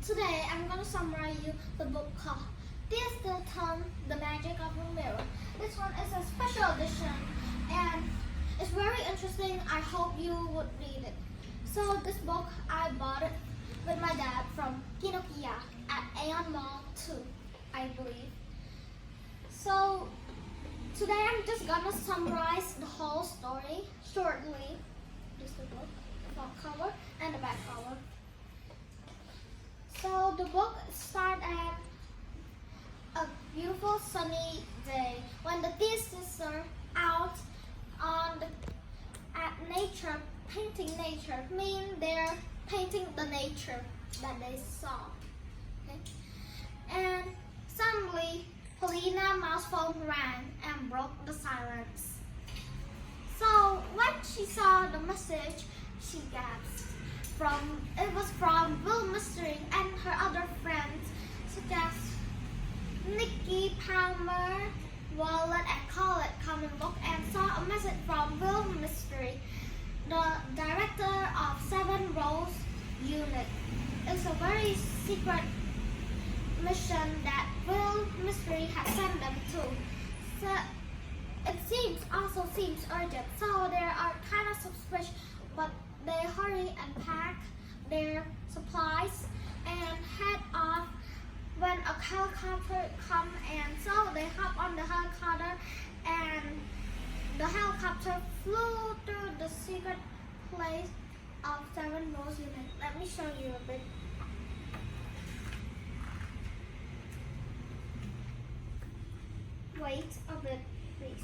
Today I'm going to summarize you the book called This the Tongue, The Magic of the Mirror. This one is a special edition and it's very interesting. I hope you would read it. So this book I bought it with my dad from Kinokuniya at Aeon Mall 2, I believe. So today I'm just gonna summarize the whole story shortly. Just the book, the front cover and the back cover. So the book starts at a beautiful sunny day when the three sisters out at nature, painting nature, mean they're painting the nature that they saw. Okay? And suddenly, Polina mouse phone rang and broke the silence. So when she saw the message, she gasped. It was from Will Mystery and her other friends, such as Nikki Palmer, Wallet, and Colette Comic Book, and saw a message from Will Mystery, the director of Seven Rose Unit. It's a very secret mission that Will Mystery had sent them to. So it also seems urgent. So they are kind of suspicious, but they hurry and pack their supplies and head off when a helicopter comes, and so they hop on the helicopter and the helicopter flew through the secret place of Seven Rose Unit. Let me show you a bit. Wait a bit, please.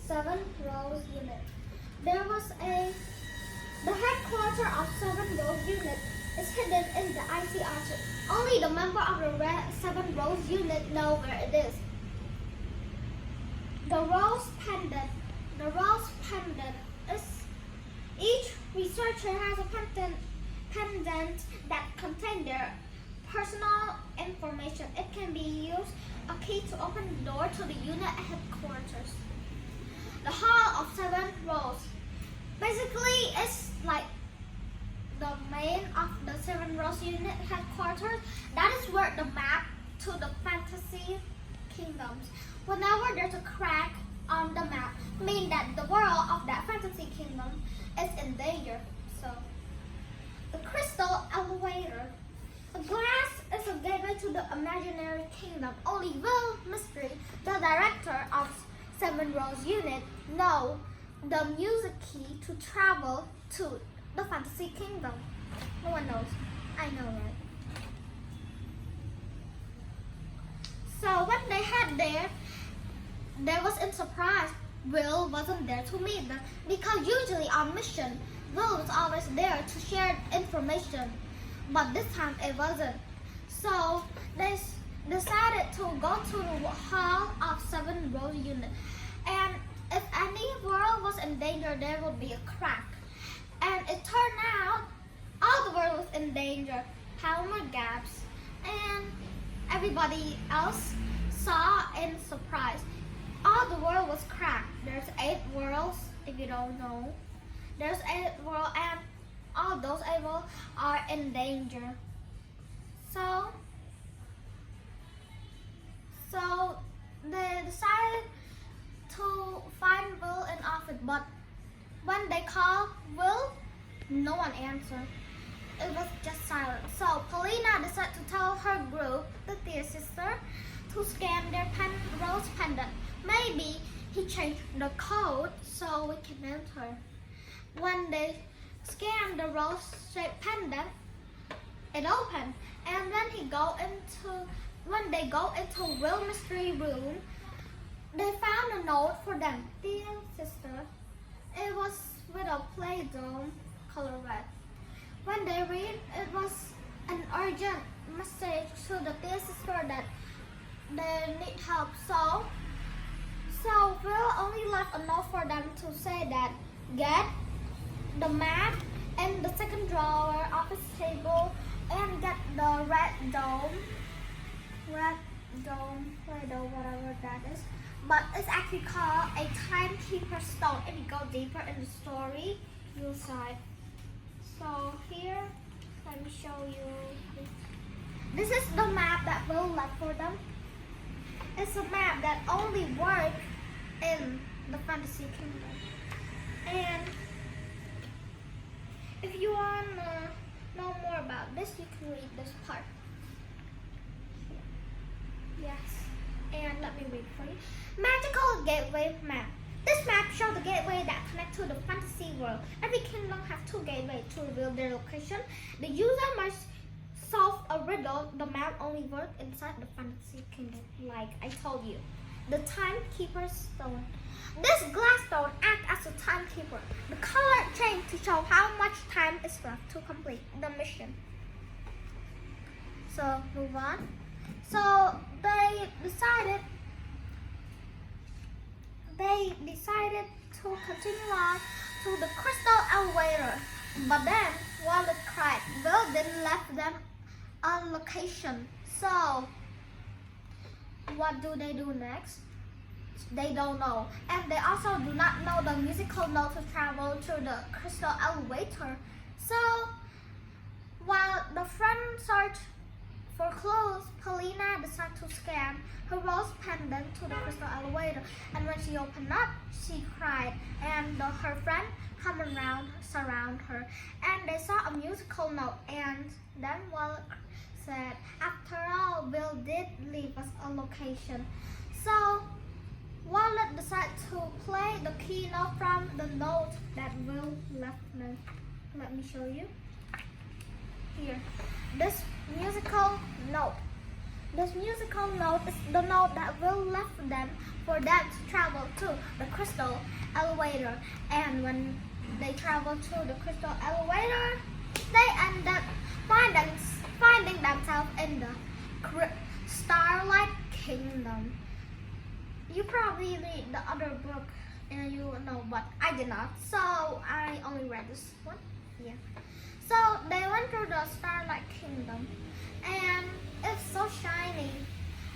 Seven Rose Unit. The headquarters of Seven Rose Unit is hidden in the icy arches. Only the member of the Seven Rose Unit know where it is. The rose pendant. The rose pendant is. Each researcher has a pendant that contains their personal information. It can be used a key to open the door to the unit headquarters. The Hall of Seven Rose. Basically, it's like the main of the Seven Rose Unit headquarters. That is where the map to the fantasy kingdoms. Whenever there's a crack on the map, mean that the world of that fantasy kingdom is in danger. So, the crystal elevator. The glass is a gateway to the imaginary kingdom. Only Will Mystery, the director of Seven Rose Unit, know the music key to travel to the fantasy kingdom. No one knows. I know, right? So when they had there was a surprise. Will wasn't there to meet them because usually on mission, Will was always there to share information. But this time it wasn't. So they decided to go to the Hall of Seven Rose Unit. And if any world was in danger, there would be a crack. And it turned out all the world was in danger. Palmer gaps. And everybody else saw in surprise. All the world was cracked. There's 8 worlds, if you don't know. There's 8 worlds, and all those 8 worlds are in danger. So they decided to find Will in office, but when they called Will, no one answered. It was just silent. So Polina decided to tell her group, the dear sister, to scan their rose pendant. Maybe he changed the code so we can enter. When they scanned the rose-shaped pendant, it opened. And when they go into Will Mystery room, they found a note for them. Dear sister, it was with a Play-Doh color red. When they read, it was an urgent message to the dear sister that they need help. So Will only left a note for them to say that get the map in the second drawer of his table and get the red dome, whatever that is. But it's actually called a timekeeper stone if you go deeper in the story. your side. So here, let me show you. This is the map that Will left for them. It's a map that only works in the fantasy kingdom. And if you want to know more about this, you can read this part. Yes, and let me read for you. Magical Gateway Map. This map shows the gateway that connect to the fantasy world. Every kingdom has 2 gateways to reveal their location. The user must solve a riddle. The map only works inside the fantasy kingdom, like I told you. The timekeeper's stone. This glass stone acts as a timekeeper. The color changes to show how much time is left to complete the mission. So move on. So they decided to continue on to the crystal elevator. But then Wallet cried, Will didn't left them a location. So what do they do next? They don't know. And they also do not know the musical note to travel through the crystal elevator. So while the friends search for clues, Polina decided to scan her rose pendant to the crystal elevator. And when she opened up, she cried. And her friend come around, surround her. And they saw a musical note. And then Wallet said, after all, Will did leave us a location. So Wallet decided to play the key note from the note that Will left them. Let me show you. Here. This musical note is the note that Will left them for them to travel to the crystal elevator. And when they travel to the crystal elevator, they end up finding themselves in the Starlight Kingdom. You probably read the other book and you know, but I did not. So I only read this one. Yeah. So they went to the Starlight Kingdom, and it's so shiny.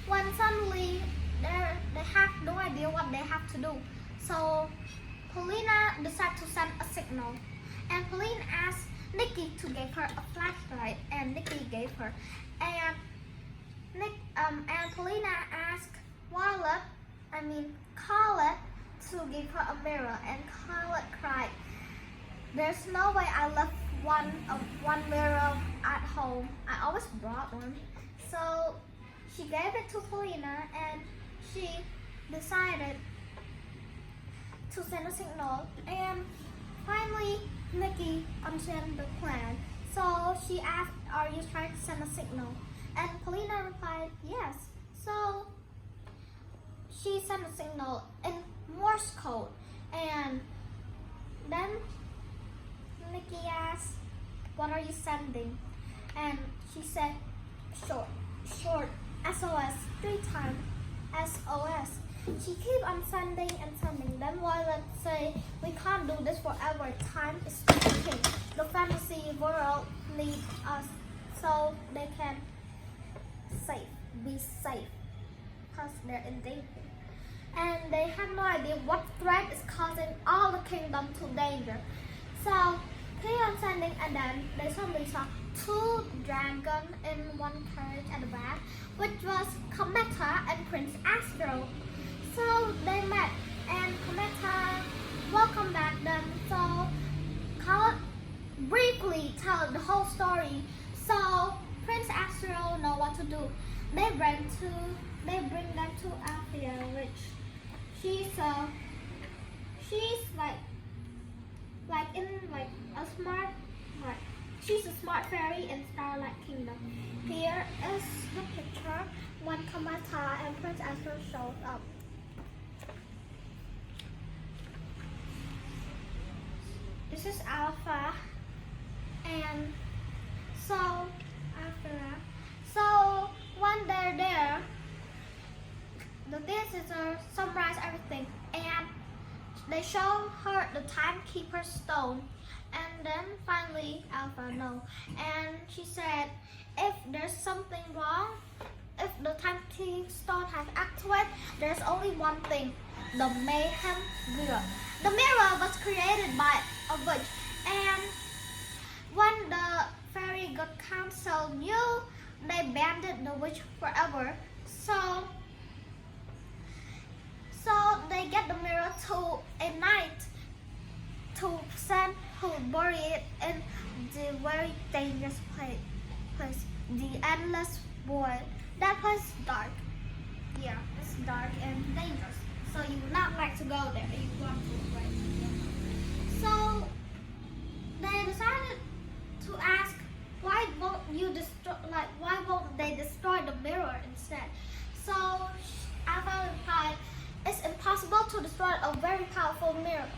When suddenly they have no idea what they have to do. So Polina decided to send a signal, and Polina asked Nikki to give her a flashlight, and Nikki gave her. And Polina asked Colette to give her a mirror, and Colette cried, "There's no way I left one mirror at home. I always brought one." So she gave it to Polina, and she decided to send a signal. And finally, Nikki understood the plan. So she asked, "Are you trying to send a signal?" And Polina replied, "Yes." So she sent a signal in Morse code. And then Nikki asked, "What are you sending?" And she said, short, SOS, 3 times, SOS. She keep on sending and sending. Then Violet say, "We can't do this forever. Time is ticking. The fantasy world needs us so they can be safe, because they're in danger." And they have no idea what threat is causing all the kingdom to danger. So keep on sending, and then they suddenly saw 2 dragons in one carriage at the back, which was Cometa and Prince Astro. So they met, and Cometa welcomed them. So Colette briefly tell the whole story. So Prince Astro know what to do. They bring them to Althea, which she's she's a smart fairy in Starlight Kingdom. Here is the picture when Cometa and Prince Astro shows up. This is Alpha, and so after that, so when they're there, the theater summarize everything, and they show her the timekeeper's stone. And then finally Alpha know, and she said, if there's something wrong, if the timekeeper stone has activated, there's only one thing: the mayhem mirror. The mirror was created by a witch, got cancelled. They banned the witch forever. So they get the mirror to a night to send who bury it in the very dangerous place, the endless void. That place is dark. Yeah, it's dark and dangerous. So you would not like to go there. You want to, right? So they decided to ask, why won't they destroy the mirror instead? So Alpha replied, it's impossible to destroy a very powerful mirror.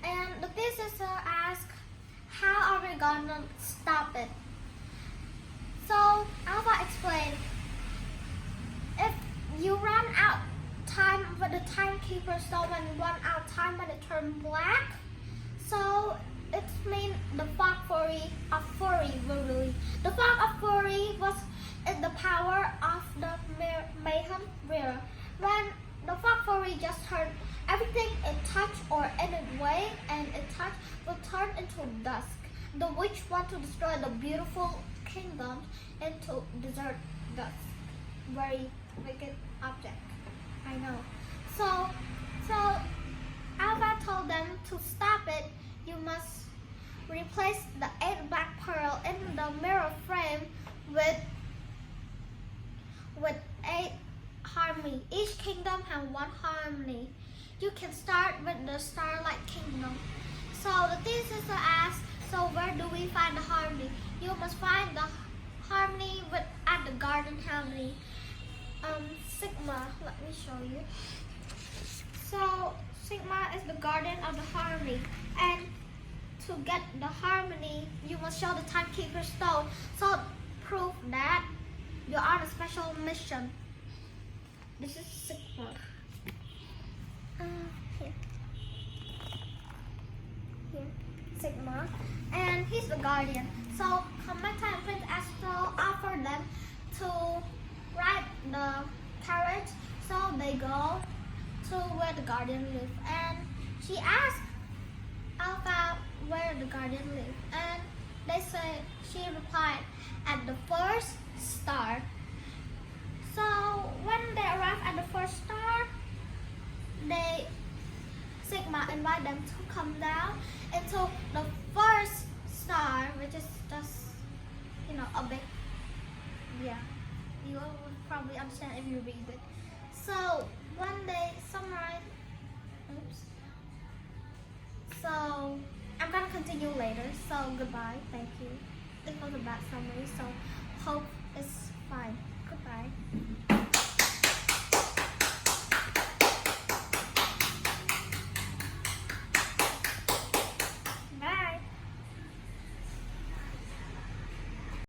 And the big sister asked, how are we gonna stop it? So Alpha explained, if you run out time with the timekeeper stone, when you run out time when it turns black, so it means the fog fury will release. The fog of fury is the power of the mayhem mirror. When the fog fury just turns, everything it touch or any way and it touch will turn into dusk. The witch want to destroy the beautiful kingdom into desert dust. Very wicked object, I know. So Alpha told them to stop it. You must replace the 8 black pearl in the mirror frame with 8 harmony. Each kingdom has 1 harmony. You can start with the Starlight Kingdom. So the teen sister asked, so where do we find the harmony? You must find the harmony at the garden harmony. Sigma, let me show you. So Sigma is the garden of the harmony, and to get the harmony, you must show the timekeeper stone. So prove that you're on a special mission. This is Sigma. Here, Sigma, and he's the guardian. So Cometa and Prince Astro offered them to ride the carriage. So they go to where the guardian lives, and she asked Alpha where the guardian lives, and she replied at the first star. So when they arrive at the first star, Sigma invite them to come down into the first star, which is just a big, you will probably understand if you read it. So when they summarize, so I'm gonna continue later. So goodbye, thank you. It was a bad summary, so hope it's fine. Goodbye.